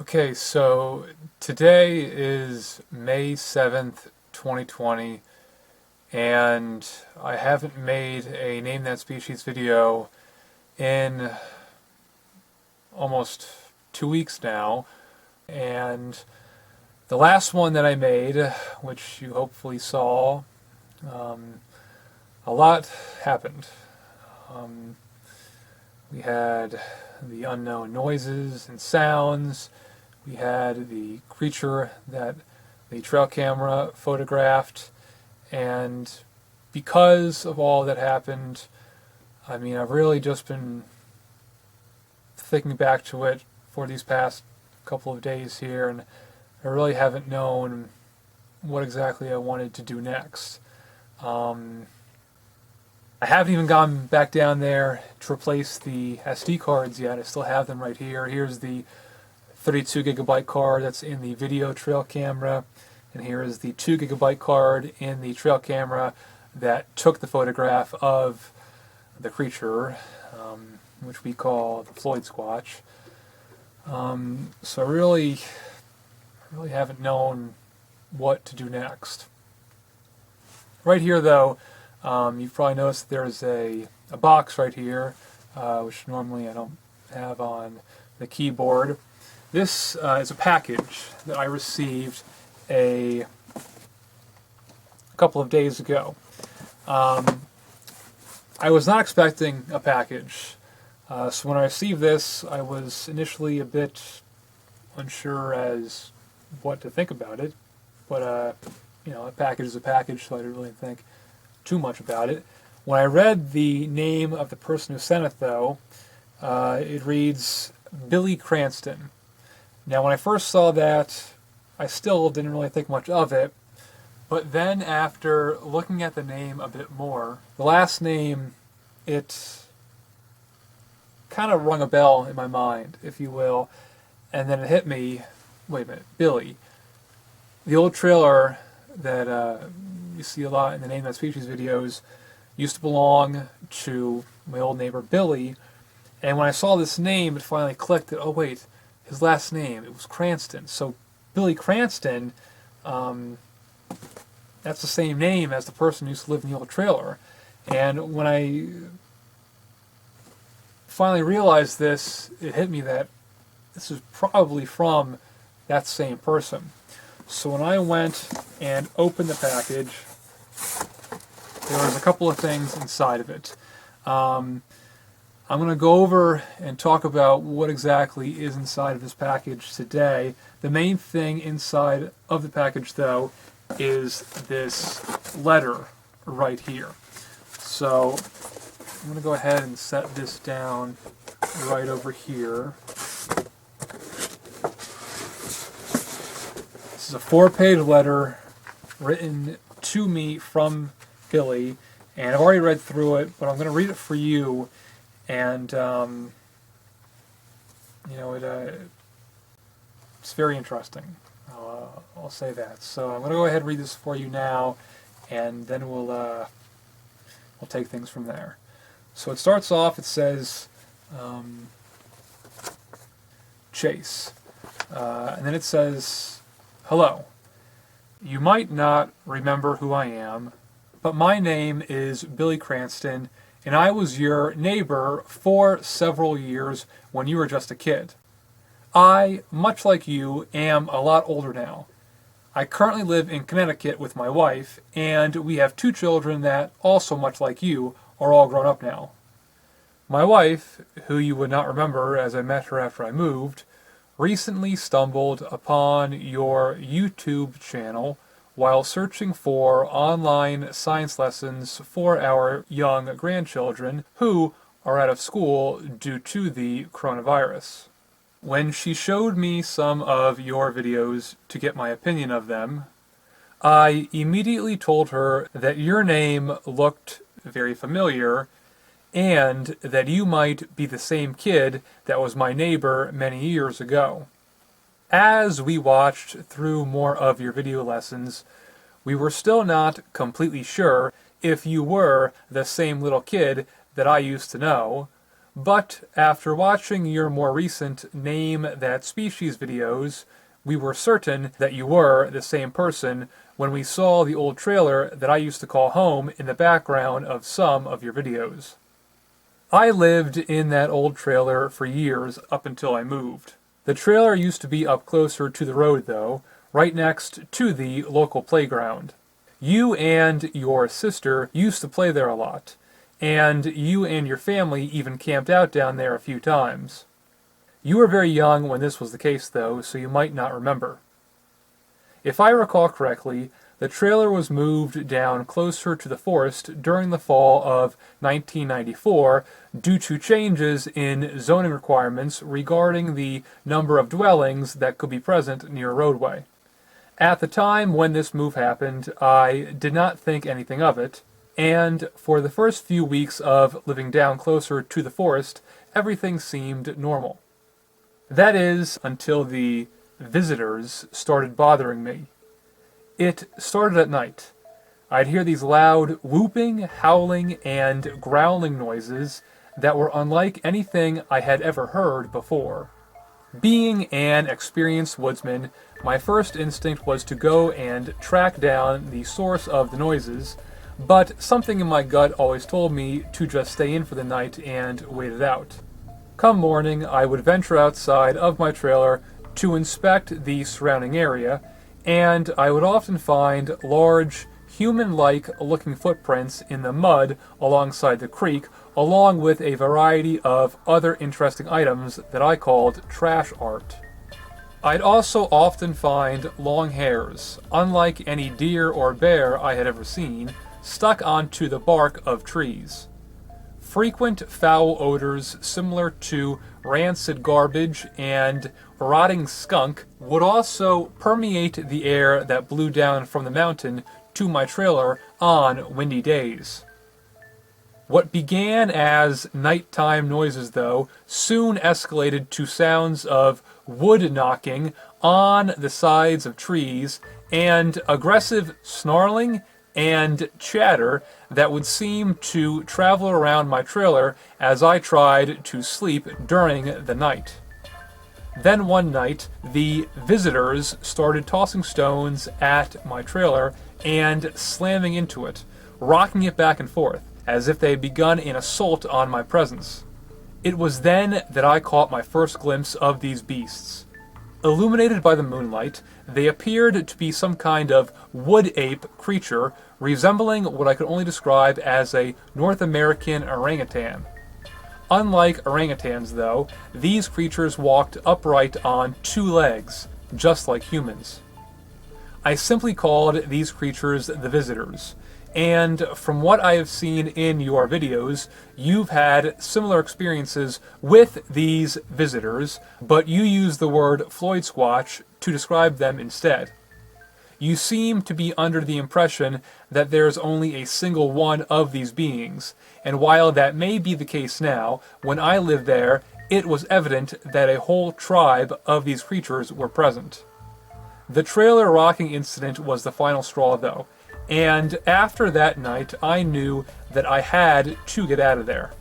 Okay, so today is May 7th, 2020, and I haven't made a Name That Species video in almost 2 weeks now, and the last one that I made, which you hopefully saw, a lot happened. We had the unknown noises and sounds. We had the creature that the trail camera photographed, and because of all that happened, I've really just been thinking back to it for these past couple of days here, and I really haven't known what exactly I wanted to do next. I haven't even gone back down there to replace the SD cards yet. I still have them right here. Here's the 32 gigabyte card that's in the video trail camera, and here is the 2 gigabyte card in the trail camera that took the photograph of the creature, which we call the SASQUATCH. So I really haven't known what to do next. Right here, though, you've probably noticed there's a box right here, which normally I don't have on the keyboard. This is a package that I received a couple of days ago. I was not expecting a package, so when I received this, I was initially a bit unsure as what to think about it, but a package is a package, so I didn't really think too much about it. When I read the name of the person who sent it, though, it reads Billy Cranston. Now, when I first saw that, I still didn't really think much of it, but then after looking at the name a bit more, the last name, it kind of rung a bell in my mind, if you will, and then it hit me, wait a minute, Billy. The old trailer that you see a lot in the Name That Species videos used to belong to my old neighbor Billy, and when I saw this name, it finally clicked that, oh wait, his last name, it was Cranston. So Billy Cranston, that's the same name as the person who used to live in the old trailer. And when I finally realized this, it hit me that this is probably from that same person. So when I went and opened the package, there was a couple of things inside of it. I'm going to go over and talk about what exactly is inside of this package today. The main thing inside of the package, though, is this letter right here. So I'm going to go ahead and set this down right over here. This is a 4-page letter written to me from Billy, and I've already read through it, but I'm going to read it for you, and it's very interesting. I'll say that. So I'm going to go ahead and read this for you now, and then we'll take things from there. So it starts off. It says Chase, and then it says, "Hello. You might not remember who I am, but my name is Billy Cranston, and I was your neighbor for several years when you were just a kid. I, much like you, am a lot older now. I currently live in Connecticut with my wife, and we have 2 children that, also much like you, are all grown up now. My wife, who you would not remember as I met her after I moved, recently stumbled upon your YouTube channel while searching for online science lessons for our young grandchildren who are out of school due to the coronavirus. When she showed me some of your videos to get my opinion of them, I immediately told her that your name looked very familiar and that you might be the same kid that was my neighbor many years ago. As we watched through more of your video lessons, we were still not completely sure if you were the same little kid that I used to know, But after watching your more recent Name That Species videos, we were certain that you were the same person when we saw the old trailer that I used to call home in the background of some of your videos. I lived in that old trailer for years up until I moved. The trailer used to be up closer to the road though, right next to the local playground. You and your sister used to play there a lot, and you and your family even camped out down there a few times. You were very young when this was the case though, so you might not remember. If I recall correctly, the trailer was moved down closer to the forest during the fall of 1994 due to changes in zoning requirements regarding the number of dwellings that could be present near a roadway. At the time when this move happened, I did not think anything of it, and for the first few weeks of living down closer to the forest, everything seemed normal. That is, until the visitors started bothering me. It started at night. I'd hear these loud whooping, howling, and growling noises that were unlike anything I had ever heard before. Being an experienced woodsman, my first instinct was to go and track down the source of the noises, but something in my gut always told me to just stay in for the night and wait it out. Come morning, I would venture outside of my trailer to inspect the surrounding area, and I would often find large, human-like looking footprints in the mud alongside the creek, along with a variety of other interesting items that I called trash art. I'd also often find long hairs, unlike any deer or bear I had ever seen, stuck onto the bark of trees. Frequent foul odors similar to rancid garbage and rotting skunk would also permeate the air that blew down from the mountain to my trailer on windy days. What began as nighttime noises, though, soon escalated to sounds of wood knocking on the sides of trees and aggressive snarling and chatter that would seem to travel around my trailer as I tried to sleep during the night. Then one night, the visitors started tossing stones at my trailer and slamming into it, rocking it back and forth, as if they had begun an assault on my presence. It was then that I caught my first glimpse of these beasts. Illuminated by the moonlight, they appeared to be some kind of wood ape creature resembling what I could only describe as a North American orangutan. Unlike orangutans, though, these creatures walked upright on two legs, just like humans. I simply called these creatures the visitors, and from what I have seen in your videos, you've had similar experiences with these visitors, but you use the word SASQUATCH to describe them instead. You seem to be under the impression that there's only a single one of these beings, and while that may be the case now, when I lived there, it was evident that a whole tribe of these creatures were present. The trailer rocking incident was the final straw, though, and after that night, I knew that I had to get out of there.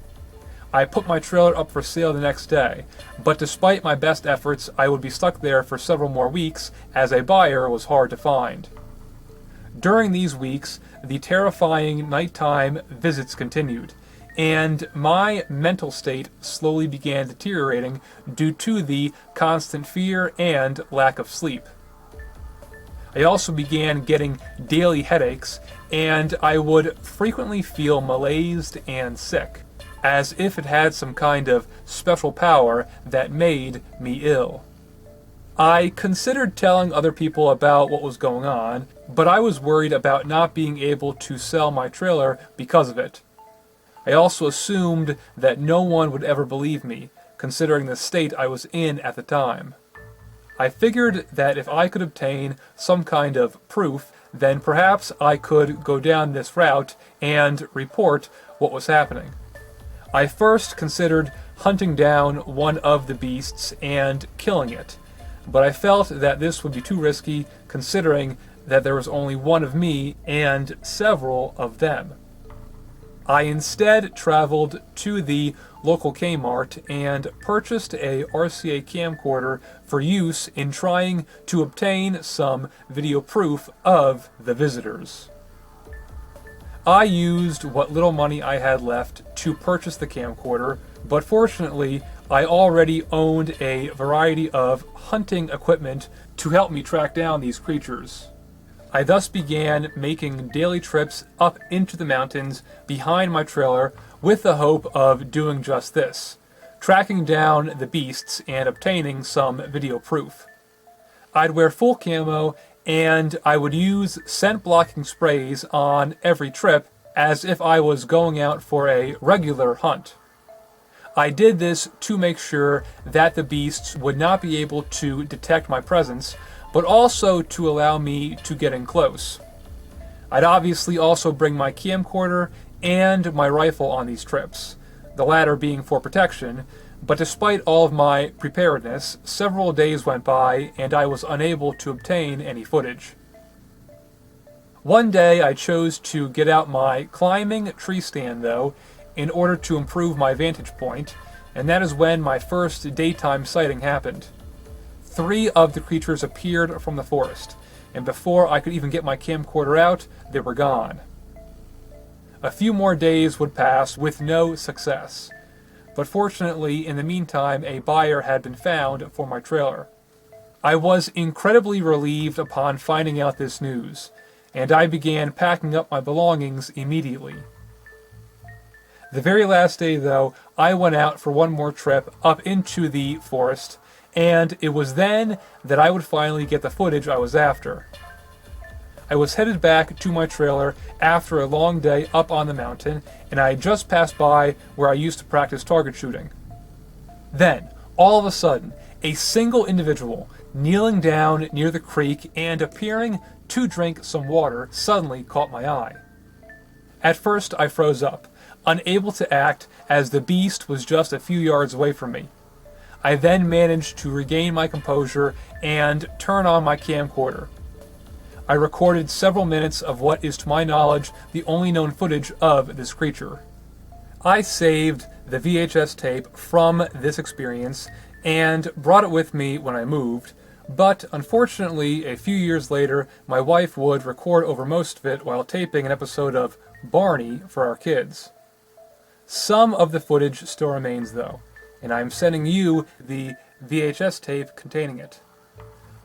I put my trailer up for sale the next day, but despite my best efforts, I would be stuck there for several more weeks, as a buyer was hard to find. During these weeks, the terrifying nighttime visits continued, and my mental state slowly began deteriorating due to the constant fear and lack of sleep. I also began getting daily headaches, and I would frequently feel malaised and sick, as if it had some kind of special power that made me ill. I considered telling other people about what was going on, but I was worried about not being able to sell my trailer because of it. I also assumed that no one would ever believe me, considering the state I was in at the time. I figured that if I could obtain some kind of proof, then perhaps I could go down this route and report what was happening. I first considered hunting down one of the beasts and killing it, but I felt that this would be too risky considering that there was only one of me and several of them. I instead traveled to the local Kmart and purchased a RCA camcorder for use in trying to obtain some video proof of the visitors. I used what little money I had left to purchase the camcorder, but fortunately I already owned a variety of hunting equipment to help me track down these creatures. I thus began making daily trips up into the mountains behind my trailer with the hope of doing just this, tracking down the beasts and obtaining some video proof. I'd wear full camo and I would use scent blocking sprays on every trip as if I was going out for a regular hunt. I did this to make sure that the beasts would not be able to detect my presence, but also to allow me to get in close. I'd obviously also bring my camcorder and my rifle on these trips, the latter being for protection, but despite all of my preparedness, several days went by and I was unable to obtain any footage. One day I chose to get out my climbing tree stand though, in order to improve my vantage point, and that is when my first daytime sighting happened. 3 of the creatures appeared from the forest, and before I could even get my camcorder out, they were gone. A few more days would pass with no success, but fortunately in the meantime a buyer had been found for my trailer. I was incredibly relieved upon finding out this news, and I began packing up my belongings immediately. The very last day though, I went out for one more trip up into the forest, and it was then that I would finally get the footage I was after. I was headed back to my trailer after a long day up on the mountain, and I had just passed by where I used to practice target shooting. Then, all of a sudden, a single individual kneeling down near the creek and appearing to drink some water suddenly caught my eye. At first I froze up, unable to act as the beast was just a few yards away from me. I then managed to regain my composure and turn on my camcorder. I recorded several minutes of what is to my knowledge the only known footage of this creature. I saved the VHS tape from this experience and brought it with me when I moved, but unfortunately a few years later my wife would record over most of it while taping an episode of Barney for our kids. Some of the footage still remains though, and I'm sending you the VHS tape containing it.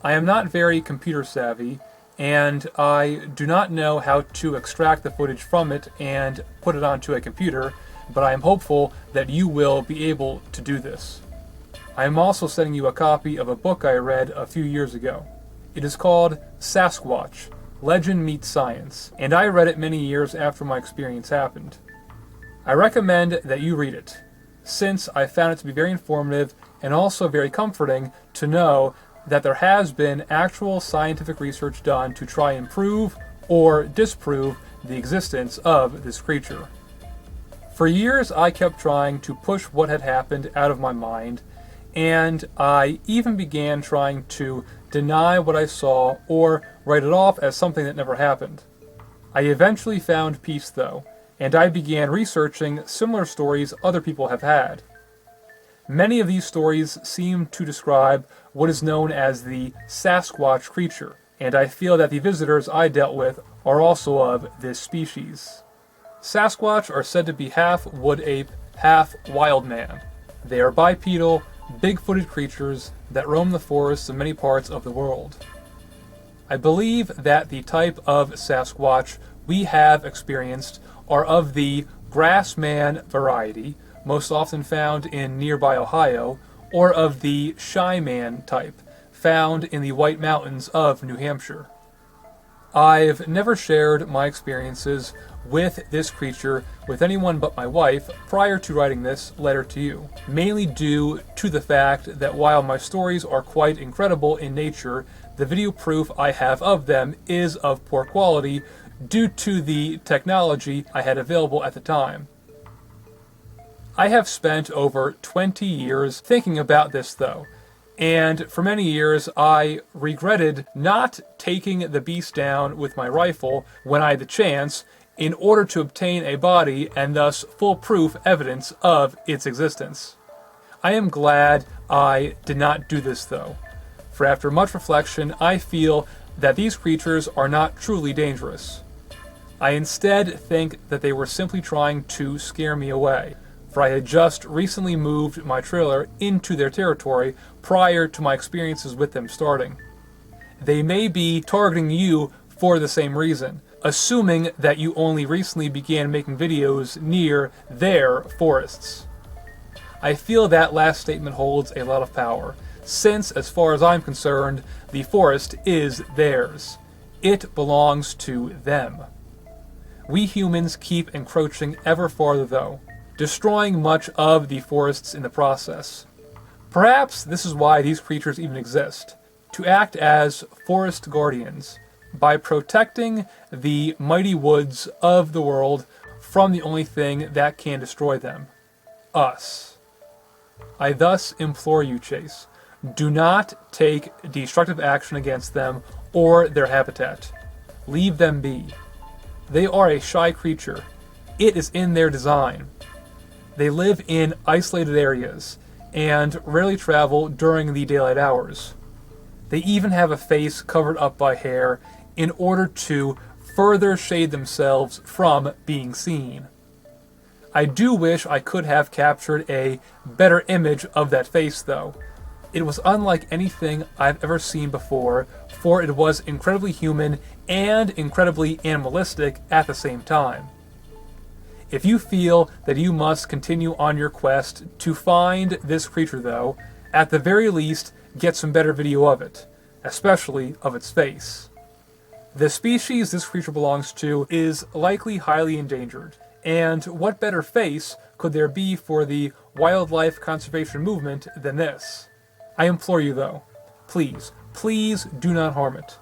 I am not very computer savvy, and I do not know how to extract the footage from it and put it onto a computer, but I am hopeful that you will be able to do this. I am also sending you a copy of a book I read a few years ago. It is called SASQUATCH, Legend Meets Science, and I read it many years after my experience happened. I recommend that you read it, since I found it to be very informative and also very comforting to know that there has been actual scientific research done to try and prove or disprove the existence of this creature. For years I kept trying to push what had happened out of my mind, and I even began trying to deny what I saw or write it off as something that never happened. I eventually found peace though, and I began researching similar stories other people have had. Many of these stories seem to describe what is known as the Sasquatch creature, and I feel that the visitors I dealt with are also of this species. Sasquatch are said to be half wood ape, half wild man. They are bipedal, big-footed creatures that roam the forests in many parts of the world. I believe that the type of Sasquatch we have experienced are of the GRASSMAN variety, most often found in nearby Ohio, or of the Shyman type, found in the White Mountains of New Hampshire. I've never shared my experiences with this creature with anyone but my wife prior to writing this letter to you, mainly due to the fact that while my stories are quite incredible in nature, the video proof I have of them is of poor quality due to the technology I had available at the time. I have spent over 20 years thinking about this though, and for many years I regretted not taking the beast down with my rifle when I had the chance in order to obtain a body and thus foolproof evidence of its existence. I am glad I did not do this though, for after much reflection I feel that these creatures are not truly dangerous. I instead think that they were simply trying to scare me away, for I had just recently moved my trailer into their territory prior to my experiences with them starting. They may be targeting you for the same reason, assuming that you only recently began making videos near their forests. I feel that last statement holds a lot of power, since, as far as I'm concerned, the forest is theirs. It belongs to them. We humans keep encroaching ever farther though, destroying much of the forests in the process. Perhaps this is why these creatures even exist, to act as forest guardians, by protecting the mighty woods of the world from the only thing that can destroy them, us. I thus implore you, Chase, do not take destructive action against them or their habitat. Leave them be. They are a shy creature. It is in their design. They live in isolated areas and rarely travel during the daylight hours. They even have a face covered up by hair in order to further shade themselves from being seen. I do wish I could have captured a better image of that face though. It was unlike anything I've ever seen before, for it was incredibly human and incredibly animalistic at the same time. If you feel that you must continue on your quest to find this creature though, at the very least get some better video of it, especially of its face. The species this creature belongs to is likely highly endangered, and what better face could there be for the wildlife conservation movement than this? I implore you though, please, please do not harm it.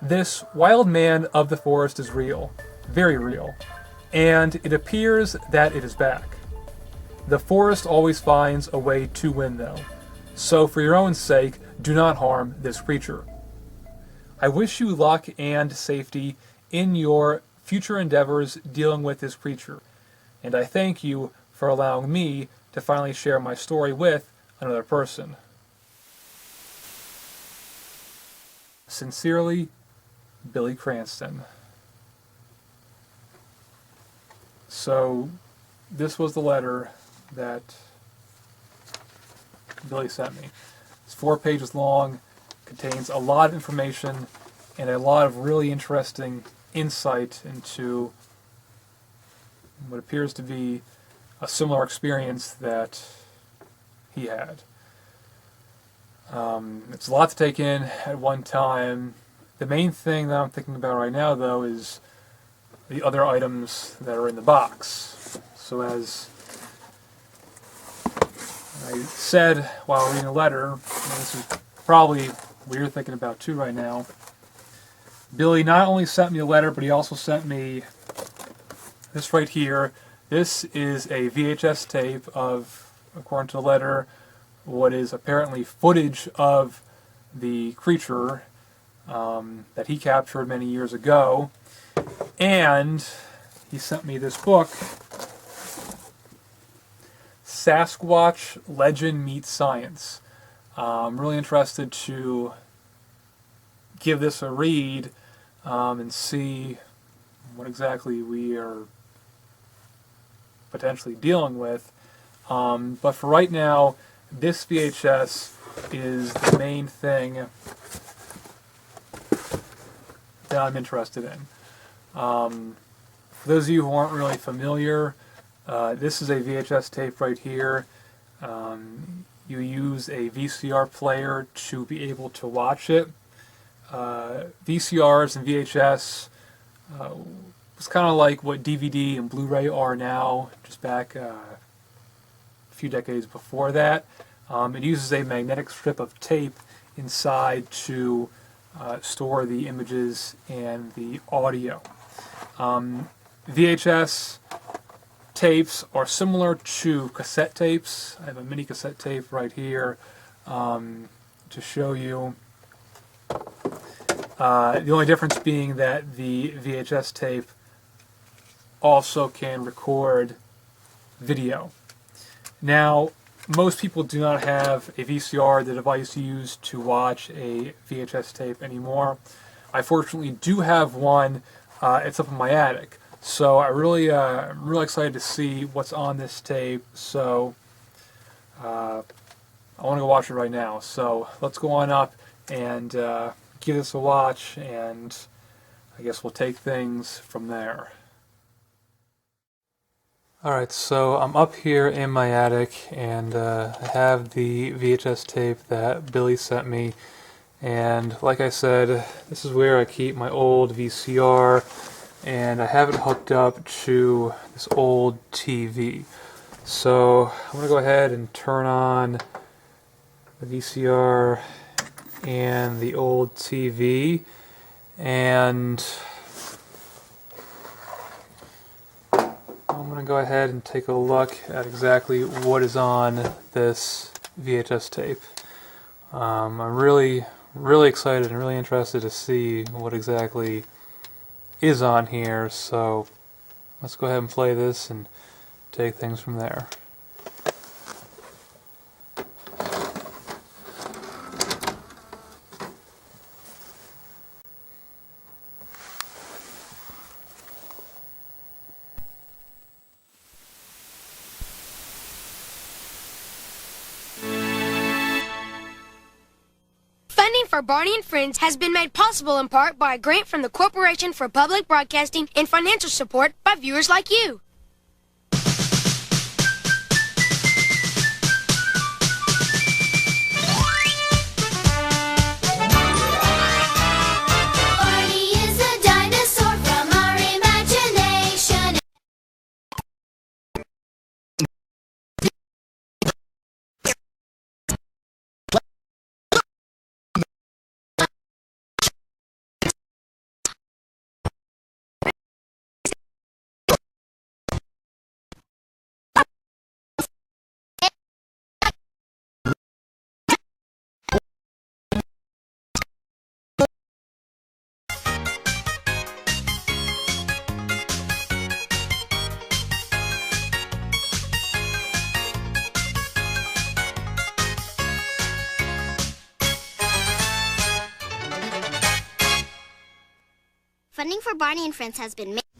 This wild man of the forest is real, very real, and it appears that it is back. The forest always finds a way to win though, so for your own sake, do not harm this creature. I wish you luck and safety in your future endeavors dealing with this creature, and I thank you for allowing me to finally share my story with another person. Sincerely, Billy Cranston. So, this was the letter that Billy sent me. It's 4 pages long, contains a lot of information and a lot of really interesting insight into what appears to be a similar experience that he had. It's a lot to take in at one time. The main thing that I'm thinking about right now, though, is the other items that are in the box. So as I said while reading the letter, and this is probably what you're thinking about too right now, Billy not only sent me a letter, but he also sent me this right here. This is a VHS tape of, according to the letter, what is apparently footage of the creature that he captured many years ago. And he sent me this book, Sasquatch Legend Meets Science. I'm really interested to give this a read and see what exactly we are potentially dealing with. But for right now, this VHS is the main thing that I'm interested in. For those of you who aren't really familiar, this is a VHS tape right here. You use a VCR player to be able to watch it. VCRs and VHS was kind of like what DVD and Blu-ray are now, just back a few decades before that. It uses a magnetic strip of tape inside to store the images and the audio. VHS tapes are similar to cassette tapes. I have a mini cassette tape right here to show you. The only difference being that the VHS tape also can record video. Now, most people do not have a VCR, the device used to watch a VHS tape, anymore. I fortunately do have one. It's up in my attic. So I'm really excited to see what's on this tape. So I want to go watch it right now. So let's go on up and give this a watch, and I guess we'll take things from there. Alright, so I'm up here in my attic, and I have the VHS tape that Billy sent me, and like I said, this is where I keep my old VCR, and I have it hooked up to this old TV. So I'm going to go ahead and turn on the VCR and the old TV, and I'm going to go ahead and take a look at exactly what is on this VHS tape. I'm really excited and really interested to see what exactly is on here, so let's go ahead and play this and take things from there. Funding for Barney and Friends has been made possible in part by a grant from the Corporation for Public Broadcasting and financial support by viewers like you. Barney is a dinosaur from our imagination. Funding for Barney and Friends has been made.